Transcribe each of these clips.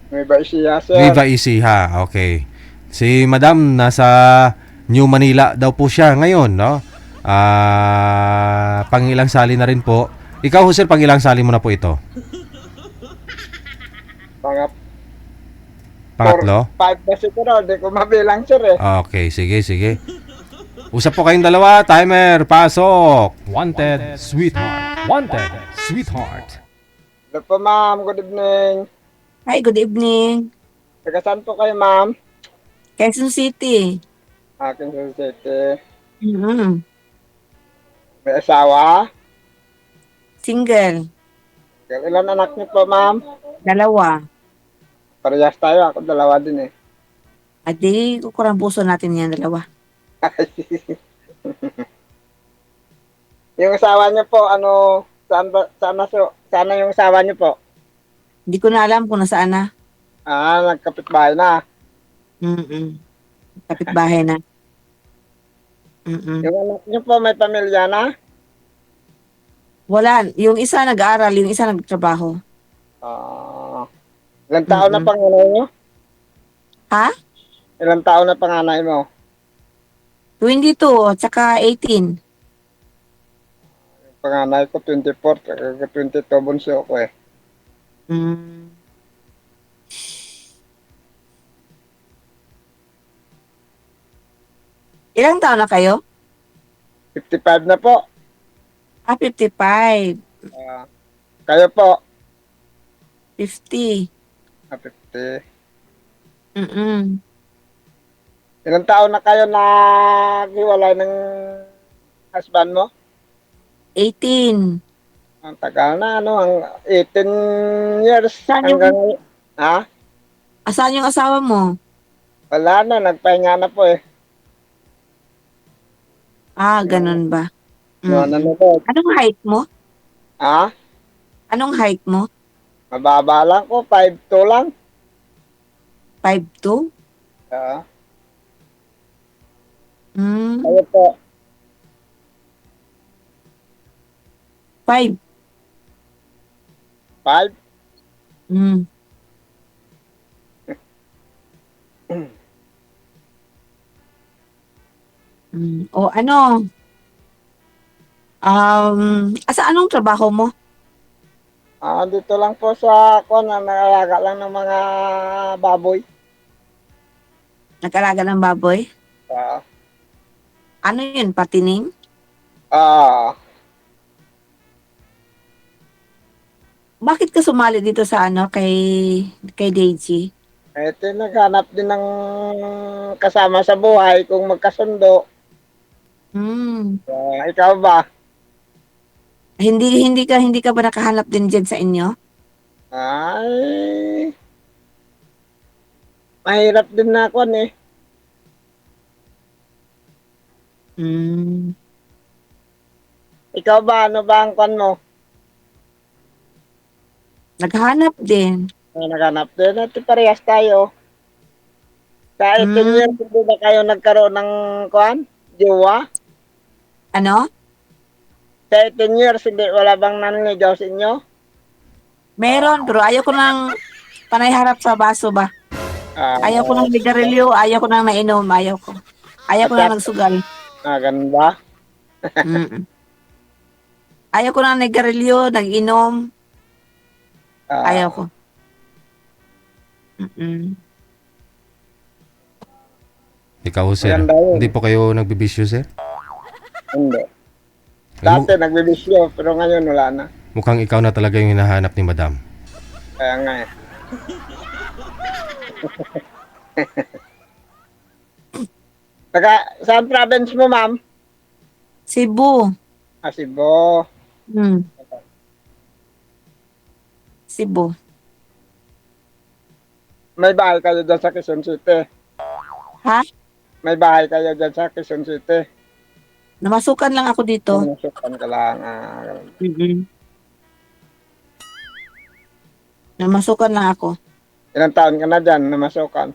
Nueva Ecija, sir. Nueva Ecija, okay. Si Madam nasa New Manila daw po siya ngayon, no? Pangilang sali na rin po. Ikaw, sir, pangilang sali mo na po ito? Mga 4, Pangatlo? 5 na siguro. Hindi ko mabilang, sir eh. Okay, sige, sige. Usap po kayong dalawa. Timer, pasok. Wanted, sweetheart. Wanted, sweetheart. Hello po, ma'am. Good evening. Hi, good evening. Taga saan po kayo, ma'am? Quezon City. Aking City. Mhm. May asawa? Single. Ilan anak niyo po, ma'am? 2. Parehas tayo. Ako dalawa din eh. At di kukurang puso natin yan, 2. Yung asawa niyo po, ano, sana yung asawa niyo po? Hindi ko na alam kung nasaan na. Nagkapitbahay na. Mm-mm. Kapitbahay na. Mm-mm. Yung anak niyo po, may pamilya na? Wala. Yung isa nag-aaral, yung isa nagtrabaho. Ilang taon na Mm-mm. panganay niyo? Ha? Ilang taon na panganay mo? 22 at saka 18. Panganay ko 24, 22 bunso ko eh. Mm. Ilang taon na kayo? 55 na po. 55. Ah, kayo po? 50. 50. Mm-mm. Ilang taon na kayo naghiwalay ng husband mo? 18. Ang tagal na, ano, ang 18 years Saan hanggang yung, ngayon. Ha? Asan yung asawa mo? Wala na, nagpahinga na po eh. Ganun ba? No, ano Mm-mm. na po? Anong height mo? Ha? Anong height mo? Mababa lang ko, 5'2 lang. 5'2"? Ah, Hmm, kayo po, 5. 5? Hmm. O ano? Anong trabaho mo? Dito lang po sa nangalaga lang ng mga baboy. Nag-alaga ng baboy? Ah, Ano yun? Patining? ah, Bakit ka sumali dito sa kay Deji? naghanap din ng kasama sa buhay kung magkasundo. Hmm. Ikaw ba? Hindi ka ba nakahanap din diyan sa inyo? Ay, mahirap din na ako eh. Hmm. Ikaw ba, ano ba ang kwan mo? Naghanap din. Naghanap din, at parehas tayo. Sa 18 years, Hmm. hindi ba kayo nagkaroon ng kwan? Jowa? Ano? Sa 18 years, hindi, wala bang nanligaw sa inyo? Meron, pero ayaw ko nang panay harap sa baso ba? Ah, Ayaw ko nang ligarilyo, ayaw ko nang nainom, ayaw ko. Ayaw at ko nang nagsugal. ganun ba? Mm. Ayaw ko nang naggarilyo, nag-inom, ayaw Ah, ko. Mm. Ikaw, sir. maganda yun. Hindi po kayo nagbibisyo, sir? Hindi. Mu- Dati nagbibisyo, pero ngayon wala na. mukhang ikaw na talaga yung hinahanap ni Madam. Kaya nga eh. Saan province mo, ma'am? Cebu. Cebu. Mm. Cebu. May bahay kayo dyan sa Quezon City. Ha? May bahay kayo dyan sa Quezon City. Namasukan lang ako dito. Nasukan ka lang. Mm-mm. Namasukan lang ako. Ilang taon ka na dyan namasukan?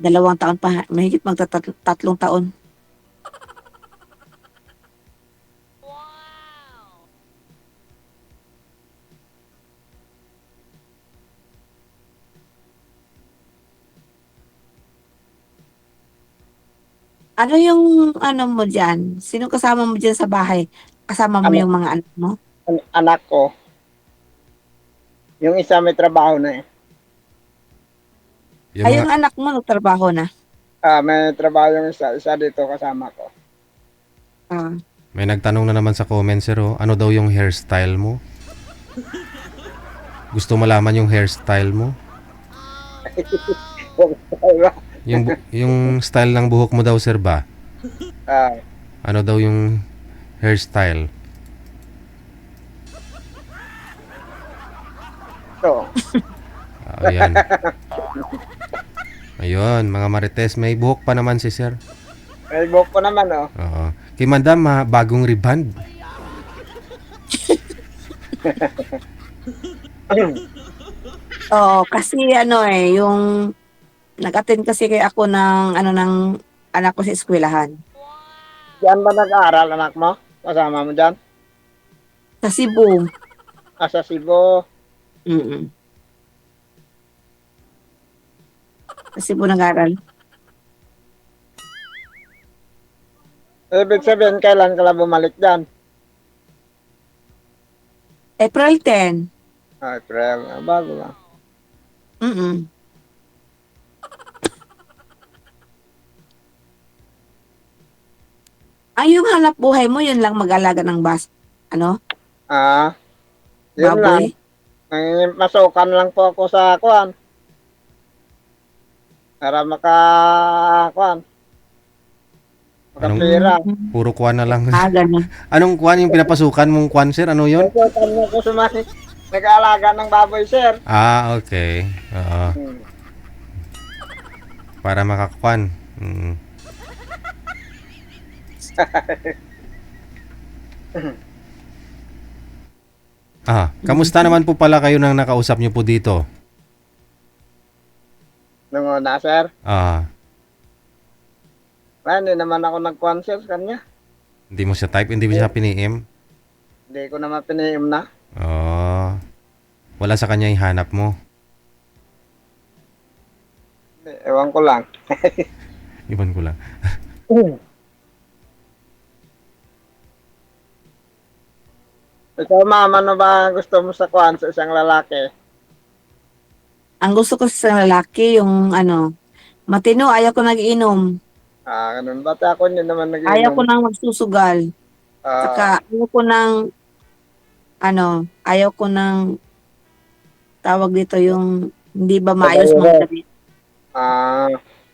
2 taon pa. Mahigit magta-3 taon. Ano yung ano mo diyan? Sino kasama mo diyan sa bahay? Kasama mo Ano, yung mga anak mo? anak ko, yung isa may trabaho na eh. Yung Ay, mga, yung anak mo nagtrabaho na? May trabaho yung isa dito kasama ko. Ah. may nagtanong na naman sa comments, sir, oh, ano daw yung hairstyle mo? Gusto malaman yung hairstyle mo? Yung style ng buhok mo daw, sir, ba? Ah, Ano daw yung hairstyle? so, Ayan. Ayun, mga marites, may buhok pa naman si sir. may buhok ko naman oh. Oo. Kay madam, bagong reband. Oo, kasi ano eh, yung nag-attend kasi kay ako ng ano ng anak ko sa eskwelahan. Diyan ba nag-aaral anak mo? Kasama mo dyan? Sa Cebu. Sa Cebu. Mm. Sa Cebu nag-aral. Ibig sabihin, kailan ka lang bumalik dyan? April 10. April. Bago lang. Mm. Ay, yung hanap buhay mo, yun lang mag-alaga ng ano, Ah, yun lang. baboy. Masukan lang po ako sa kuan. Para kuan. Makapira. Puro kwan na lang. Ganun. Anong kwan yung pinapasukan mong kwan, sir? Ano yun? Masukan mo ko sumali. Nag-aalaga ng baboy, sir. Okay. Oo. Hmm. Para makakwan. Kamusta naman po pala kayo nang nakausap niyo po dito? Nung una, sir. Hindi naman ako nag-kuan, sir, sa kanya. Hindi mo siya type, hindi mo siya piniim? Hindi ko naman piniim na. Wala sa kanya yung hanap mo. Ewan ko lang. Iban ko lang. Ikaw, ma'am, ano ba gusto mo sa kuan sa isang lalaki? Ang gusto ko sa lalaki, yung ano, matino, ayaw ko nag-inom. Ganun. Ba't ako hindi naman Ayaw ko nag-inom? nang magsusugal. Saka, ayaw ko nang, ano, ayaw ko nang, tawag dito yung, hindi ba maayos magdamit.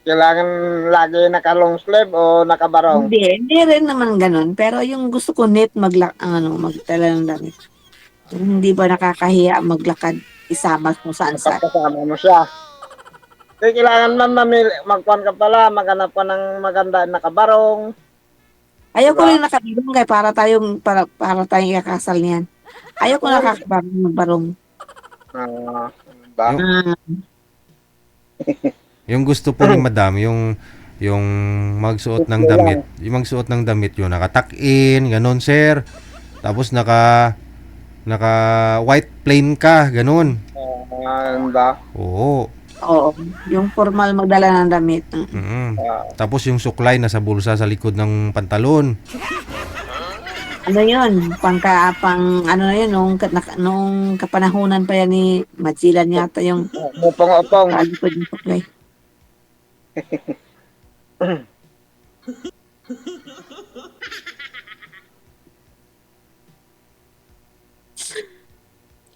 Kailangan lagi naka-long sleeve o nakabarong? Hindi rin naman ganun. Pero yung gusto ko net magtala ng damit. Yung hindi ba nakakahiya maglakad isama kung saan saan. Pagkasama mo siya. Kailangan man magkuhan ka pala, maghanap ka ng maganda nakabarong. Ayaw ko Diba? rin nakabarong kay para tayong ikakasal niyan. Ayaw ko nakabarong. Ba? Yung gusto po ni madam, yung magsuot ng damit, yung magsuot ng damit yun, nakatuck-in, ganun, sir. Tapos naka white plain ka, ganun. Ba? Oo. Oo. Yung formal magdala ng damit. Tapos yung suklay nasa bulsa sa likod ng pantalon. Ano yun? Pang ano na yun, nung kapanahunan pa yan ni Machilan yata yung Upong-upong. kalikod yung suklay.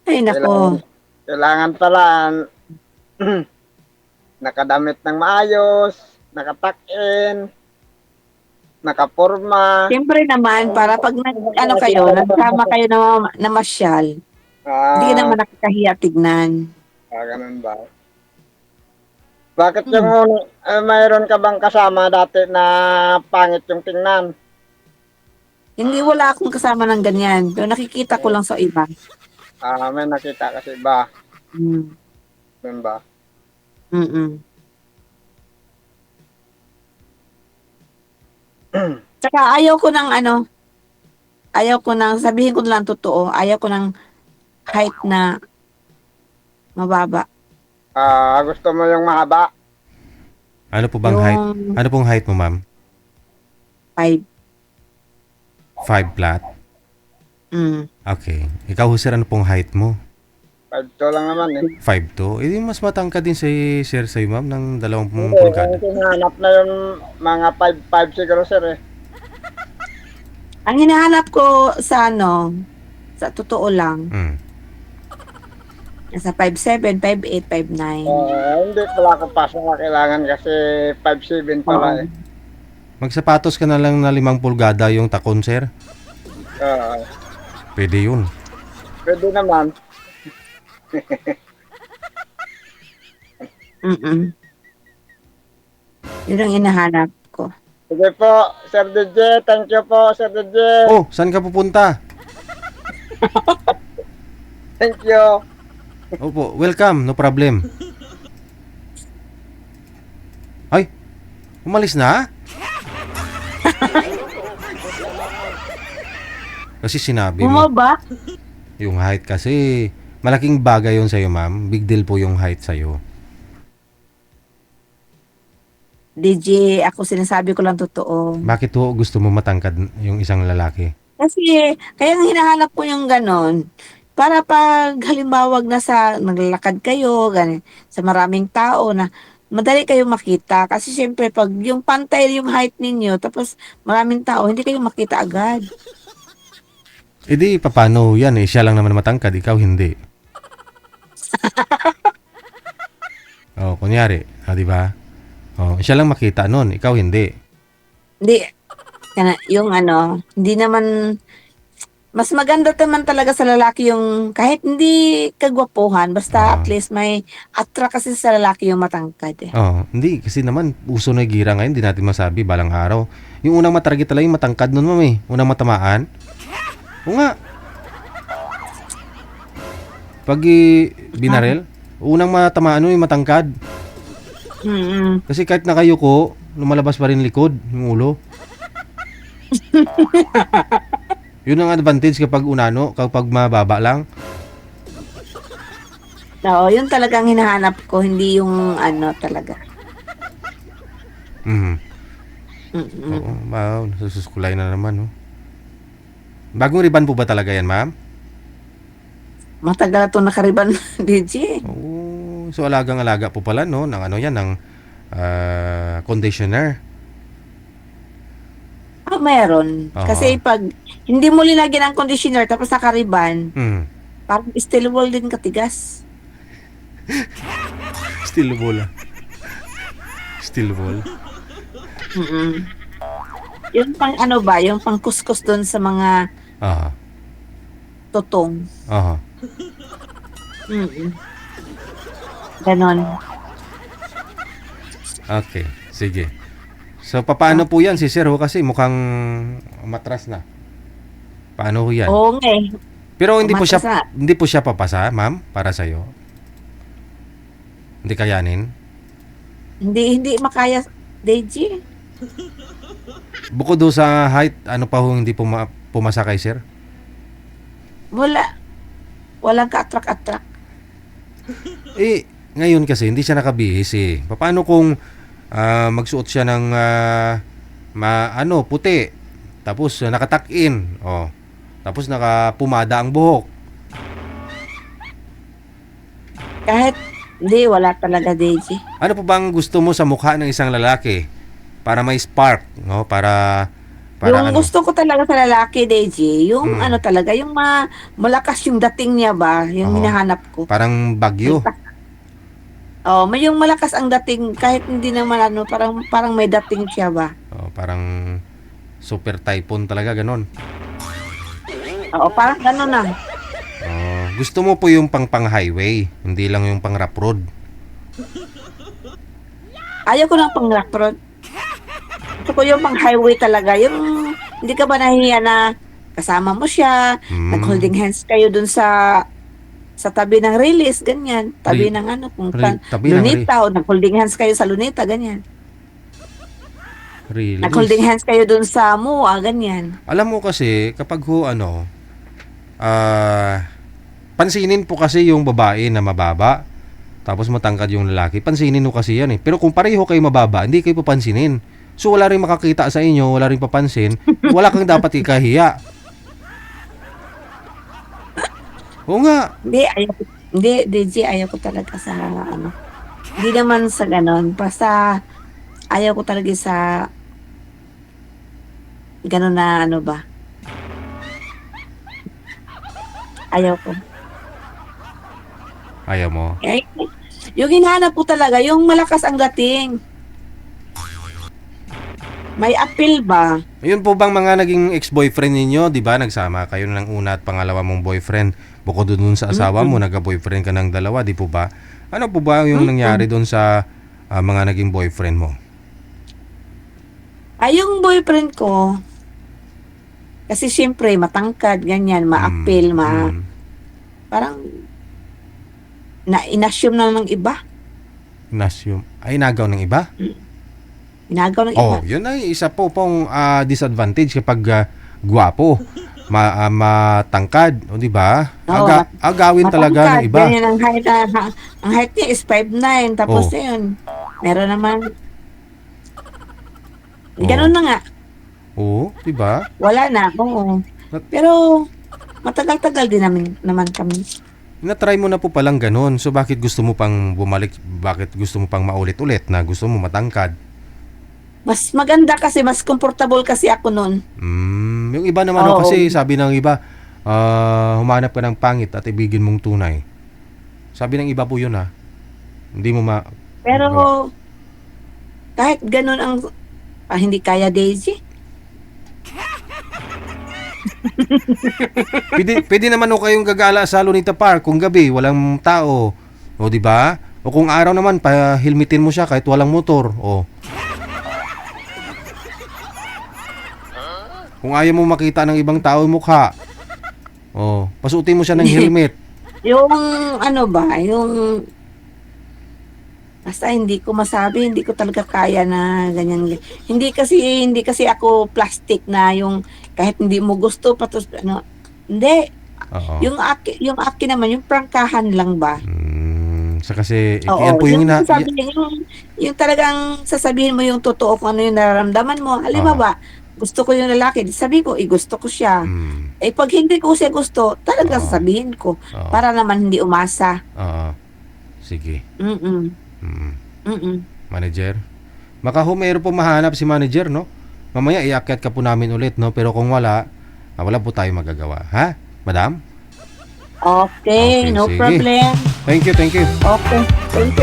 Ay, nako. Kailangan pala nakadamit ng maayos, nakatuck-in, nakaporma. Siyempre naman, para pag nagsama kayo na masyal, hindi ka naman nakakahiya tignan. Ganun ba? Bakit yung mayroon ka bang kasama dati na pangit yung tingnan? Hindi, wala akong kasama ng ganyan. Pero nakikita ko lang sa iba. May nakita kasi ba? Mm. Ganun ba? Mm-mm. Tsaka ayaw ko sabihin ko lang totoo, ayaw ko ng height na mababa. Gusto mo yung mahaba? Ano po bang height? Ano pong height mo, ma'am? 5. 5 flat. Mm. Okay. Ikaw, sir, ano pong height mo? 5'2" lang naman eh. 5'2"? Eh, di mas matangkad din si sir sa'yo, ma'am, ng 20 Hindi, pulgada. yung hinahanap na yung mga 5'5" siguro sir eh. Ang hinahanap ko sa sa totoo lang, Mm. nasa 5'7", 5'8", 5'9". Hindi pala ako pasok na kailangan kasi 5'7" pala eh. Magsapatos ka na lang na 5 pulgada yung takon, sir. Oo. Pwede yun. Pwede naman. Mm. Yun ang hinahanap ko. Sige po, Sir DJ. Thank you po, Sir DJ. Oh, saan ka pupunta? Thank you. Opo, welcome, no problem. Ay, umalis na? Kasi sinabi mo, Bumaba? yung height kasi, malaking bagay yun sa'yo, ma'am. Big deal po yung height sa'yo. DJ, ako sinasabi ko lang totoo. Bakit ho gusto mo matangkad yung isang lalaki? Kasi, kaya nga hinahanap ko yung ganon. Para pag halimbawa naglalakad kayo, sa maraming tao na madali kayong makita. Kasi syempre, pag yung pantay yung height ninyo, tapos maraming tao, hindi kayo makita agad. E di, paano yan eh? Siya lang naman matangkad, ikaw hindi. Oh, kunyari, di ba? Oh, siya lang makita nun, ikaw hindi. Hindi, yung hindi naman, mas maganda naman talaga sa lalaki yung kahit hindi kagwapuhan, basta at least may attract kasi sa lalaki yung matangkad eh. Oh, hindi kasi naman uso na gira ngayon, hindi natin masabi balang araw. Yung unang matarget talaga yung matangkad nun, ma'am eh. Unang matamaan. O nga. Pag binarel, unang matamaan nun yung matangkad. Mm-mm. Kasi kahit nakayuko, lumalabas pa rin likod, yung ulo. Yun ang advantage kapag kapag mababa lang. Oo, yun talagang hinahanap ko, hindi yung talaga. Mhm. Mm-mm. Oo, wow, nasususkulay na naman, no? Bagong riban po ba talaga yan, ma'am? Matagal na ito nakariban, DJ. Oo, so alagang-alaga po pala, no? Ng ng conditioner. Meron. Oo. Kasi pag hindi mo linagyan ng conditioner tapos nakariban, Hmm. parang steel wool din katigas. Steel ball. Steel ball. Mm-mm. Yung pang yung pang kuskus doon sa mga Aha. tutong. Aha. Mm-mm. Ganon. Okay, sige. So, paano po yan si Sir ho? Kasi mukhang matras na. Paano ho yan? Oo nga eh. Pero hindi po umatras na. hindi po siya papasa, ma'am, para sa'yo. Hindi kayanin. Hindi makaya, DJ. Bukod do sa height, ano pa ho hindi pumasa kay Sir? Wala. Walang ka-attract-attract. Eh, ngayon kasi hindi siya nakabihis eh. Paano kung magsuot siya ng puti, tapos nakatuck-in, oh. Tapos nakapumada ang buhok. Kahit, wala talaga, DJ. Ano po bang gusto mo sa mukha ng isang lalaki para may spark, no? Para Yung gusto ko talaga sa lalaki, DJ, yung talaga, yung malakas yung dating niya ba, yung Oo. hinahanap ko. parang bagyo. Oh, may yung malakas ang dating, kahit hindi naman parang may dating siya ba. Oh, parang super typhoon talaga ganon. Oo, parang gano'n na. Oh, gusto mo po yung pang highway, hindi lang yung pang rough road. Ayaw ko ng pang-rock road. Gusto ko yung pang-highway talaga. Yung, hindi ka ba nahihiya na kasama mo siya, nag-holding hands kayo dun sa tabi ng release, ganyan. Tabi ng kung tabi ng lunita, o nag-holding hands kayo sa lunita, ganyan. Really? Nag-holding hands kayo dun sa MUA, ganyan. Alam mo kasi, kapag pansinin po kasi yung babae na mababa, tapos matangkad yung lalaki. Pansinin mo kasi yan eh. Pero kung pareho kayo mababa, hindi kayo papansinin. So wala rin makakita sa inyo, wala rin papansin, wala kang dapat ikahiya. Oo nga. Hindi, ayaw ko. Hindi, DJ, ayaw ko talaga sa ano. Hindi naman sa ganon. Basta ayaw ko talaga sa ganon na ano ba. Ayaw ko. Ayaw mo. Eh, yung hinahanap ko talaga, yung malakas ang dating. May appeal ba? Ayun po bang mga naging ex-boyfriend ninyo, 'di ba? Nagsama kayo ng una at pangalawa mong boyfriend. Bukod doon sa asawa mo, nagka-boyfriend ka ng dalawa, 'di po ba? Ano po ba yung nangyari doon sa mga naging boyfriend mo? Ay, yung boyfriend ko, kasi siyempre, matangkad, ganyan, ma-appeal, parang, inassume na ng iba. Nasyum. Ay, nagaw ng iba? Inagaw ng iba. Oh, yun ay isa po pong disadvantage kapag gwapo, matangkad, o di ba? Oo, Agawin talaga ng iba. Ganyan, ang height niya is 5'9", tapos Oh. yun, meron naman, Oh. ganun na nga, Oo, di ba? wala na, oo. Pero, matagal-tagal din naman kami. Na-try mo na po palang ganun. So bakit gusto mo pang bumalik? Bakit gusto mo pang maulit-ulit na gusto mo matangkad? Mas maganda kasi, mas comfortable kasi ako noon. Yung iba naman Oo. kasi sabi ng iba, humanap ka ng pangit at ibigin mong tunay. Sabi ng iba po yun Hindi mo Pero, magawa. kahit ganun ang, hindi kaya, Daisy. Pwede naman o kayong gagala sa Lunita Park kung gabi, walang tao. O di ba? O kung araw naman, pahilmitin mo siya kahit walang motor. O. Kung ayaw mo makita ng ibang tao yung mukha, pasuotin mo siya ng helmet. Yung, ano ba, yung, basta hindi ko masabi, hindi ko talaga kaya na ganyan. Hindi kasi ako plastic na yung kahit hindi mo gusto patos ano. Hindi. Oo. Yung akin naman yung prangkahan lang ba. Kasi Oo, yan po yung yung talagang sasabihin mo yung totoo kung ano yung nararamdaman mo. Halimbawa, gusto ko yung lalaki, sabi ko, gusto ko siya. Eh pag hindi ko siya gusto, talagang sasabihin ko para naman hindi umasa. Sige. Mm-mm. Manager. Baka meron po mahanap si manager, no? Mamaya iakyat ka po namin ulit, no? Pero kung wala po tayo magagawa. Ha? Madam? Okay, no sige. problem. Thank you. Okay,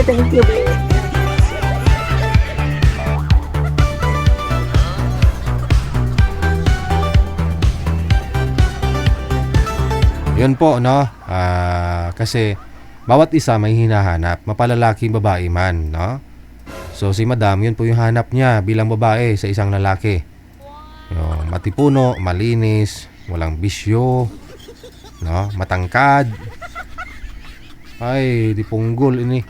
thank you. Yun po, no? Kasi bawat isa may hinahanap, mapalalaki babae man, no? So si Madam, yun po yung hanap niya bilang babae sa isang lalaki. Yung matipuno, malinis, walang bisyo, no? Matangkad. Ay, di punggol ini.